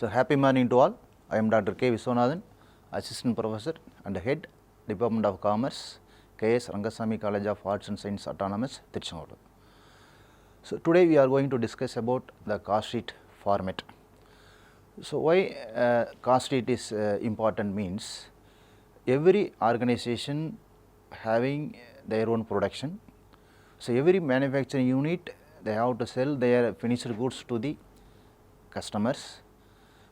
So, happy morning to all. I am Dr. K.Visvanathan, Assistant Professor and Head, Department of Commerce, K.S.Rangasamy College of Arts and Science Autonomous, Tiruchengode. So, today we are going to discuss about the cost sheet format. So, why cost sheet is important means every organization having their own production. So, every manufacturing unit they have to sell their finished goods to the customers.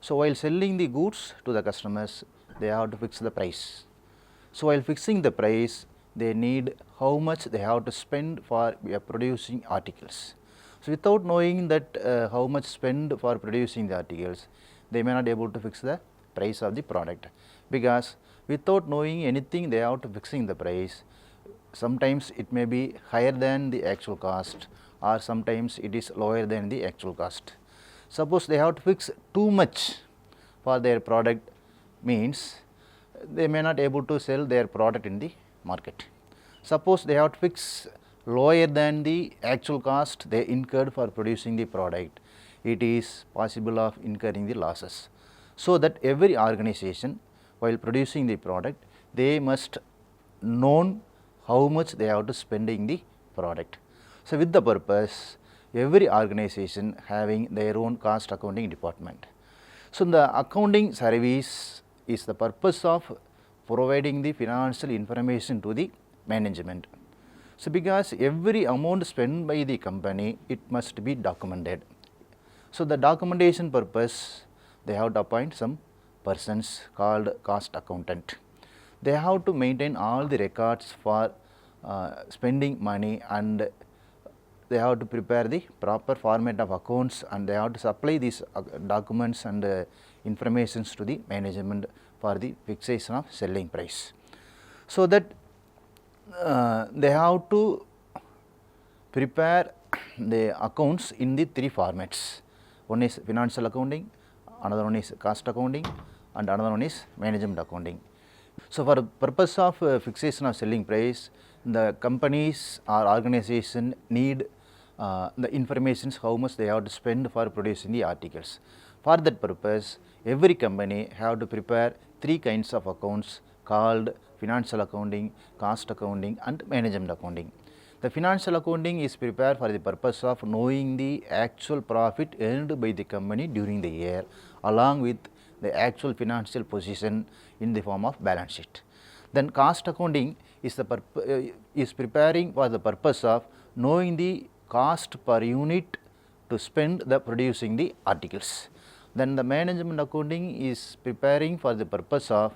So, while selling the goods to the customers, they have to fix the price. So, while fixing the price, they need how much they have to spend for producing articles. So, without knowing that how much spend for producing the articles, they may not be able to fix the price of the product, because without knowing anything they have to fixing the price. Sometimes it may be higher than the actual cost, or sometimes it is lower than the actual cost. Suppose they have to fix too much for their product, means they may not able to sell their product in the market. Suppose they have to fix lower than the actual cost they incurred for producing the product, it is possible of incurring the losses. So, that every organization while producing the product, they must know how much they have to spend in the product. So, with the purpose, every organization having their own cost accounting department. So, the accounting service is the purpose of providing the financial information to the management. So, because every amount spent by the company, it must be documented. So, the documentation purpose, they have to appoint some persons called cost accountant. They have to maintain all the records for spending money, and they have to prepare the proper format of accounts, and they have to supply these documents and informations to the management for the fixation of selling price. So, that they have to prepare the accounts in the three formats. One is financial accounting, another one is cost accounting, and another one is management accounting. So, for the purpose of fixation of selling price, the companies or organization need the information how much they have to spend for producing the articles. For that purpose, every company have to prepare three kinds of accounts called financial accounting, cost accounting, and management accounting. The financial accounting is prepared for the purpose of knowing the actual profit earned by the company during the year, along with the actual financial position in the form of balance sheet. Then cost accounting is preparing for the purpose of knowing the cost per unit to spend the producing the articles. Then the management accounting is preparing for the purpose of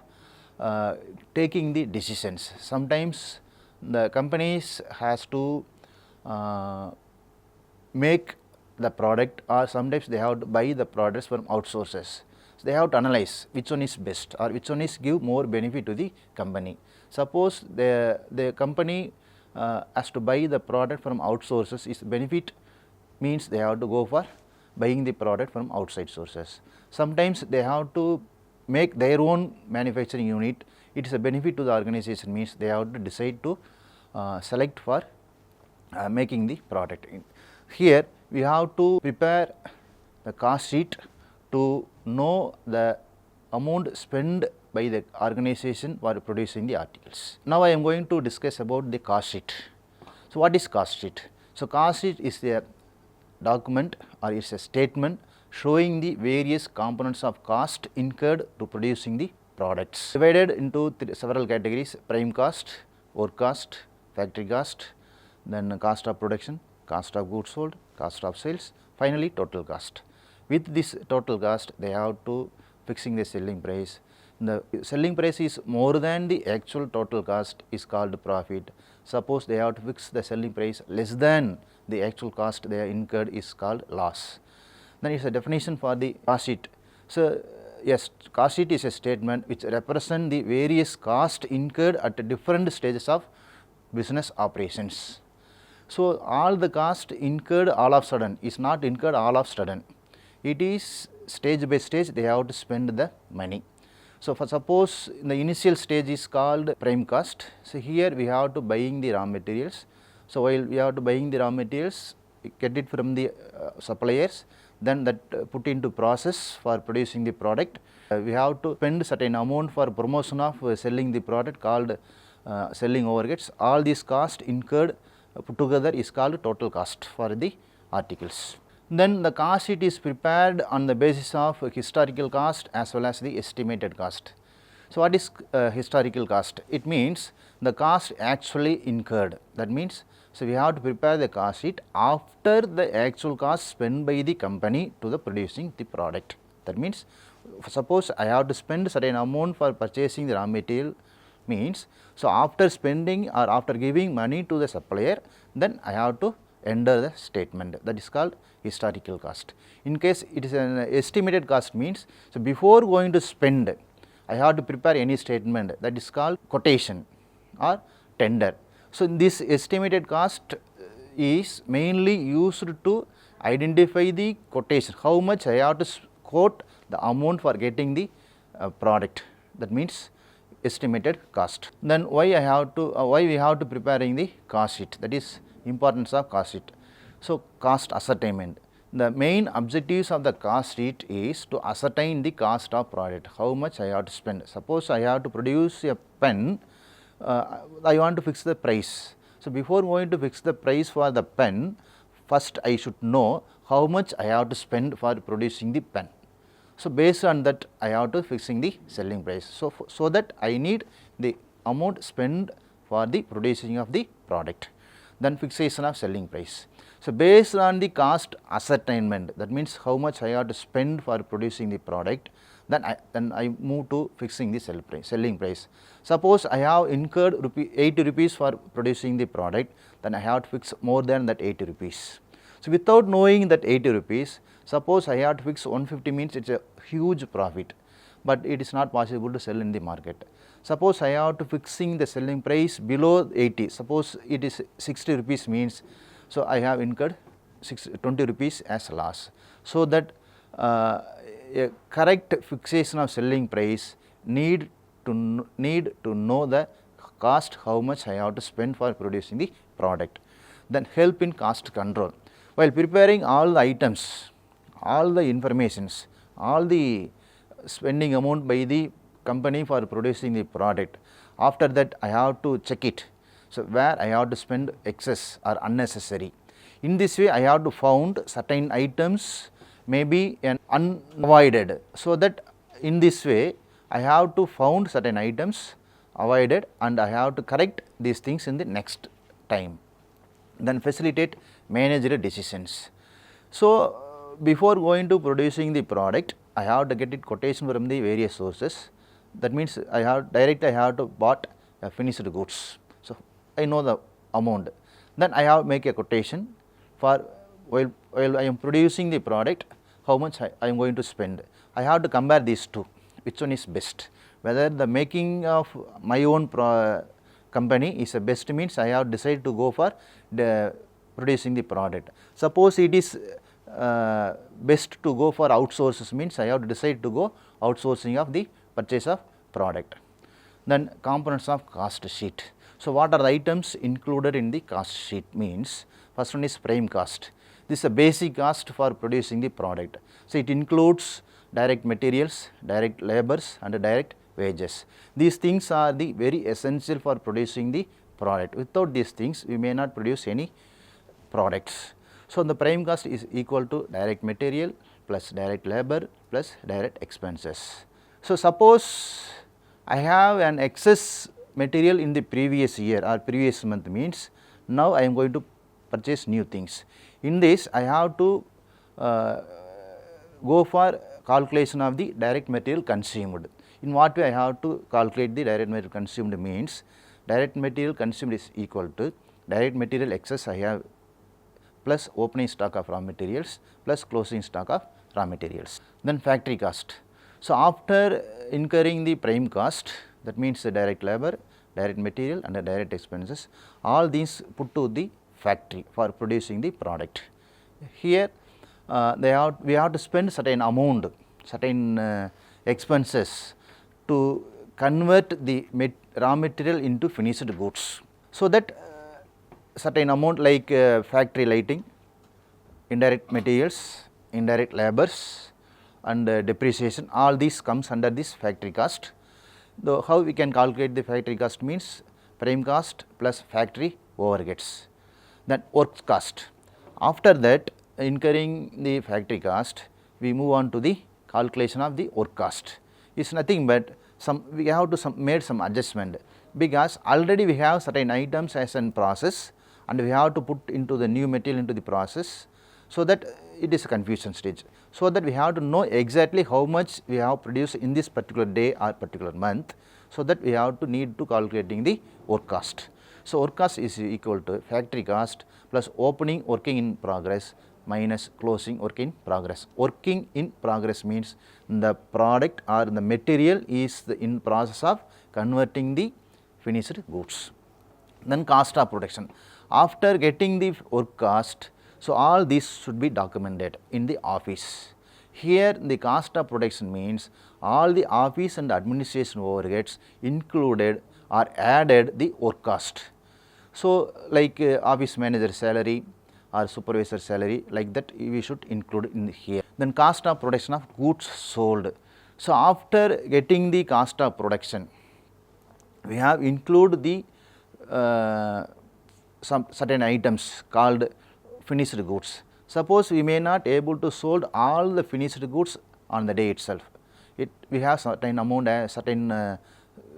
taking the decisions. Sometimes the companies has to make the product, or sometimes they have to buy the products from outsources. So, they have to analyze which one is best or which one is give more benefit to the company. Suppose the company has to buy the product from outsources, is benefit means they have to go for buying the product from outside sources. Sometimes they have to make their own manufacturing unit, it is a benefit to the organization, means they have to decide to select for making the product. Here we have to prepare the cost sheet to know the amount spent by the organization for producing the articles. Now, I am going to discuss about the cost sheet. So, what is cost sheet? So, cost sheet is a document or is a statement showing the various components of cost incurred to producing the products, divided into several categories: prime cost, work cost, factory cost, then cost of production, cost of goods sold, cost of sales, finally total cost. With this total cost, they have to fixing the selling price. The selling price is more than the actual total cost is called profit. Suppose they have to fix the selling price less than the actual cost they are incurred is called loss. Then it is a definition for the cost sheet. So, yes, cost sheet is a statement which represent the various cost incurred at different stages of business operations. So, all the cost incurred all of sudden is not incurred all of sudden. It is stage by stage they have to spend the money. So, for suppose the initial stage is called prime cost. So, here we have to buying the raw materials. So, while we have to buying the raw materials, get it from the suppliers, then that put into process for producing the product. We have to spend certain amount for promotion of selling the product called selling overheads. All these cost incurred put together is called total cost for the articles. Then the cost sheet is prepared on the basis of historical cost as well as the estimated cost. So, what is historical cost? It means the cost actually incurred. That means, so we have to prepare the cost sheet after the actual cost spent by the company to the producing the product. That means, suppose I have to spend certain amount for purchasing the raw material, means, so after spending or after giving money to the supplier, then I have to enter the statement, that is called historical cost. In case it is an estimated cost, means, so before going to spend, I have to prepare any statement, that is called quotation or tender. So, this estimated cost is mainly used to identify the quotation, how much I have to quote the amount for getting the product, that means estimated cost. Then why we have to preparing the cost sheet, that is importance of cost sheet. So, cost ascertainment. The main objectives of the cost sheet is to ascertain the cost of product, how much I have to spend. Suppose I have to produce a pen, I want to fix the price. So, before going to fix the price for the pen, first I should know how much I have to spend for producing the pen. So, based on that I have to fixing the selling price. So that I need the amount spent for the producing of the product. Then fixation of selling price. So, based on the cost ascertainment, that means how much I have to spend for producing the product, then I move to fixing the selling price. Suppose I have incurred 80 rupees for producing the product, then I have to fix more than that 80 rupees. So, without knowing that 80 rupees, suppose I have to fix 150, means it is a huge profit, but it is not possible to sell in the market. Suppose I have to fixing the selling price below 80, suppose it is 60 rupees, means, so I have incurred 20 rupees as loss. So, that a correct fixation of selling price need to know the cost, how much I have to spend for producing the product. Then help in cost control. While preparing all the items, all the informations, all the spending amount by the company for producing the product, after that I have to check it. So, where I have to spend excess or unnecessary. In this way I have to found certain items may be unavoided. So, that in this way I have to found certain items avoided and I have to correct these things in the next time. Then facilitate managerial decisions. So, before going to producing the product, I have to get it quotation from the various sources. That means I have to bought finished goods. So, I know the amount. Then I have make a quotation for while I am producing the product, how much I am going to spend. I have to compare these two, which one is best. Whether the making of my own company is the best, means I have decided to go for the producing the product. Suppose it is best to go for outsources, means I have to decide to go outsourcing of the purchase of product. Then components of cost sheet. So, what are the items included in the cost sheet, means first one is prime cost. This is a basic cost for producing the product. So, it includes direct materials, direct labors and direct wages. These things are the very essential for producing the product. Without these things we may not produce any products. So, the prime cost is equal to direct material plus direct labor plus direct expenses. So, suppose I have an excess material in the previous year or previous month, means now I am going to purchase new things. In this I have to go for calculation of the direct material consumed. In what way I have to calculate the direct material consumed, means direct material consumed is equal to direct material excess I have plus opening stock of raw materials plus closing stock of raw materials. Then factory cost. So, after incurring the prime cost, that means the direct labor, direct material and the direct expenses, all these put to the factory for producing the product. Here we have to spend certain amount, certain expenses to convert the raw material into finished goods. So, that certain amount like factory lighting, indirect materials, indirect labors and depreciation, all these comes under this factory cost. Though how we can calculate the factory cost means prime cost plus factory overheads, then work cost. After that, incurring the factory cost, we move on to the calculation of the work cost. Is nothing but we have to made some adjustment, because already we have certain items as in process and we have to put into the new material into the process, so that it is a confusion stage. So that we have to know exactly how much we have produced in this particular day or particular month, so that we have to need to calculating the work cost. So work cost is equal to factory cost plus opening working in progress minus closing work in progress. Working in progress means the product or the material is in process of converting the finished goods. Then cost of production. After getting the work cost, so all this should be documented in the office. Here the cost of production means all the office and administration overheads included or added the work cost. So like office manager salary or supervisor salary, like that we should include in here. Then cost of production of goods sold. So after getting the cost of production, we have include the some certain items called finished goods. Suppose we may not able to sold all the finished goods on the day itself. We have certain amount, certain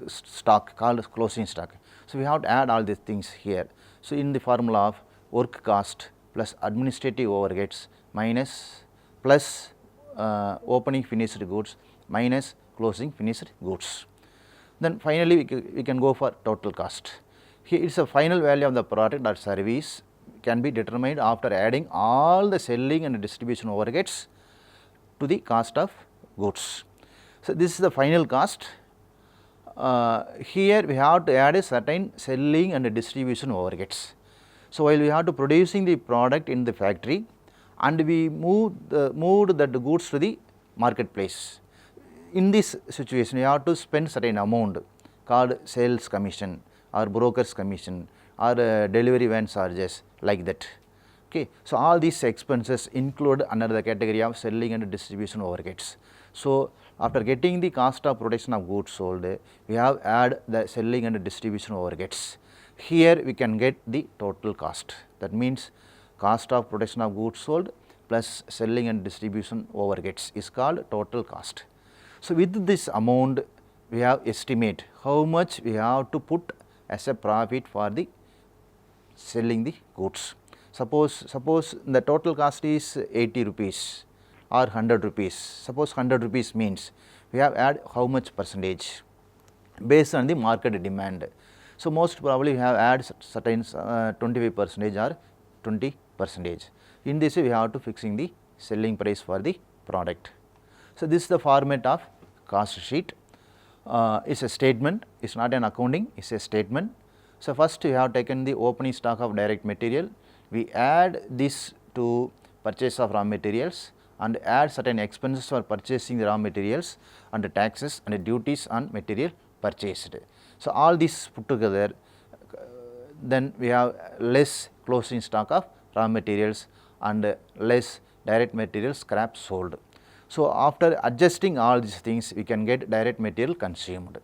stock called closing stock. So we have to add all these things here. So in the formula of work cost plus administrative overheads minus plus opening finished goods minus closing finished goods. Then finally we can go for total cost. Here it is a final value of the product or service can be determined after adding all the selling and distribution overheads to the cost of goods. So this is the final cost. Here we have to add a certain selling and distribution overheads. So while we have to producing the product in the factory and we moved that goods to the marketplace. In this situation, you have to spend certain amount called sales commission or broker's commission or delivery van charges, like that. Okay. So all these expenses include under the category of selling and distribution overheads. So after getting the cost of production of goods sold, we have add the selling and distribution overheads. Here we can get the total cost. That means cost of production of goods sold plus selling and distribution overheads is called total cost. So with this amount, we have estimate how much we have to put as a profit for the selling the goods. Suppose the total cost is 80 rupees or 100 rupees. Suppose 100 rupees means we have add how much percentage based on the market demand. So most probably we have add certain 25% or 20%. In this way we have to fixing the selling price for the product. So this is the format of cost sheet. It's a statement, it's not an accounting, it's a statement. So first we have taken the opening stock of direct material, we add this to purchase of raw materials and add certain expenses for purchasing the raw materials and taxes and duties on material purchased. So all this put together, then we have less closing stock of raw materials and less direct material scrap sold. So after adjusting all these things, we can get direct material consumed.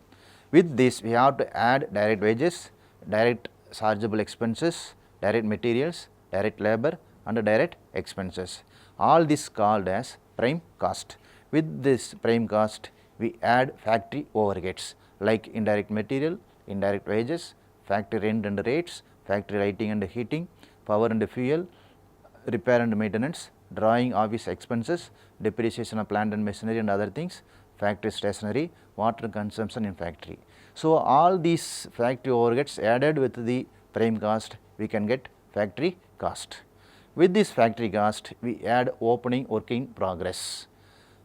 With this, we have to add direct wages, direct chargeable expenses, direct materials, direct labor and direct expenses. All this called as prime cost. With this prime cost, we add factory overheads like indirect material, indirect wages, factory rent and rates, factory lighting and heating, power and fuel, repair and maintenance, drawing office expenses, depreciation of plant and machinery and other things, factory stationery, water consumption in factory. So all these factory overheads added with the prime cost, we can get factory cost. With this factory cost, we add opening work in progress,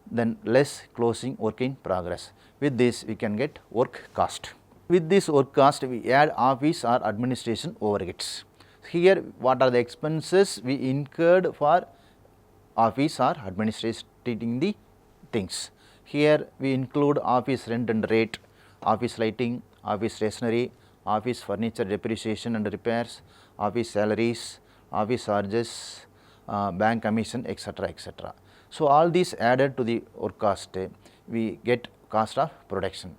then less closing work in progress. With this, we can get work cost. With this work cost, we add office or administration overheads. Here, what are the expenses we incurred for office or administrating the things. Here we include office rent and rate, office lighting, office stationery, office furniture depreciation and repairs, office salaries, office charges, bank commission, etc., etc. So, all these added to the work cost, we get cost of production.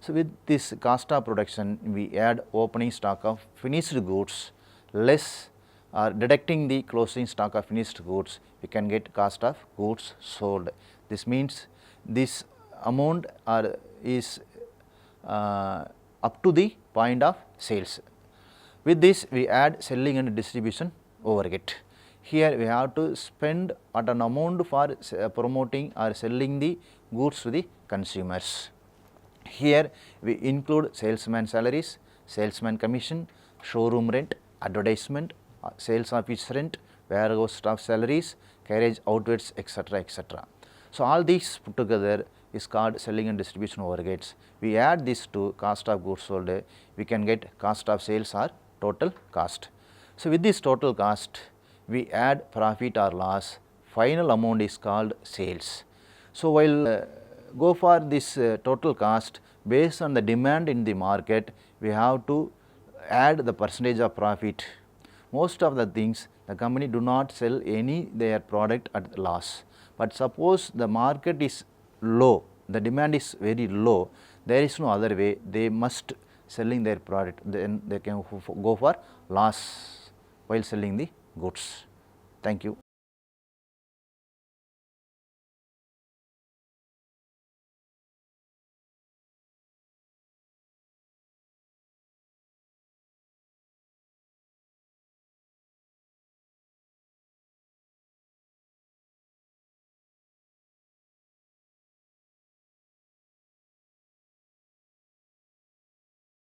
So, with this cost of production, we add opening stock of finished goods less or deducting the closing stock of finished goods, we can get cost of goods sold. This means this amount is up to the point of sales. With this, we add selling and distribution overhead. Here we have to spend at an amount for promoting or selling the goods to the consumers. Here we include salesman salaries, salesman commission, showroom rent, advertisement, sales office rent, warehouse staff salaries, carriage outwards, etc., etc. So, all these put together is called selling and distribution overheads. We add this to cost of goods sold, we can get cost of sales or total cost. So, with this total cost, we add profit or loss, final amount is called sales. So, while go for this total cost based on the demand in the market, we have to add the percentage of profit. Most of the things the company do not sell any their product at loss, but suppose the market is low, the demand is very low, there is no other way, they must selling their product, then they can go for loss while selling the goods. Thank you.